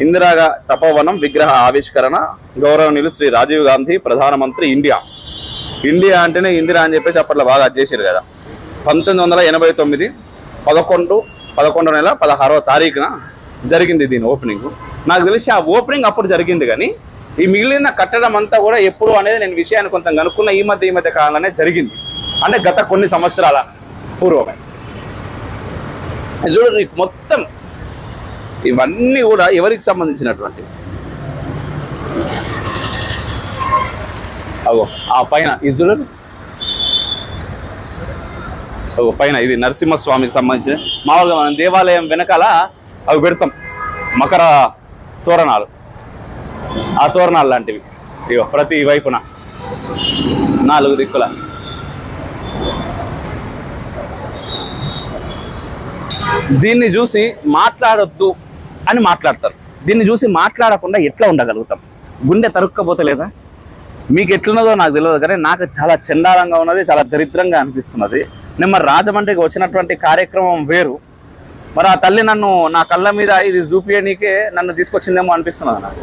ఇందిరా తపోవనం విగ్రహ ఆవిష్కరణ గౌరవనీయులు శ్రీ రాజీవ్ గాంధీ ప్రధానమంత్రి ఇండియా. ఇండియా అంటేనే ఇందిరా అని చెప్పేసి అప్పట్లో బాగా చేశారు కదా. 1989 11/11/16వ తారీఖున జరిగింది దీని ఓపెనింగ్. నాకు తెలిసి ఆ ఓపెనింగ్ అప్పుడు జరిగింది, కానీ ఈ మిగిలిన కట్టడం అంతా కూడా ఎప్పుడు అనేది నేను విషయాన్ని కొంత కనుక్కున్న ఈ మధ్య కాలంలోనే జరిగింది. అంటే గత కొన్ని సంవత్సరాల పూర్వమే. చూడండి మొత్తం ఇవన్నీ కూడా ఎవరికి సంబంధించినటువంటి అగో ఆ పైన ఇది చూడండి, పైన ఇది నరసింహస్వామికి సంబంధించిన మామూలుగా మనం దేవాలయం వెనకాల అవి పెడతాం మకర తోరణాలు, ఆ తోరణాలు లాంటివి ఇగో ప్రతి వైపున 4 దిక్కుల. దీన్ని చూసి మాట్లాడొద్దు అని మాట్లాడతారు. దీన్ని చూసి మాట్లాడకుండా ఎట్లా ఉండగలుగుతాం? గుండె తరుక్కపోతలేదా? మీకు ఎట్లున్నదో నాకు తెలియదు, కానీ నాకు చాలా చండాలంగా ఉన్నది, చాలా దరిద్రంగా అనిపిస్తున్నది. నేను మరి రాజమండ్రికి వచ్చినటువంటి కార్యక్రమం వేరు, మరి ఆ తల్లి నన్ను నా కళ్ళ మీద ఇది చూపియనీకే నన్ను తీసుకొచ్చిందేమో అనిపిస్తున్నది నాకు.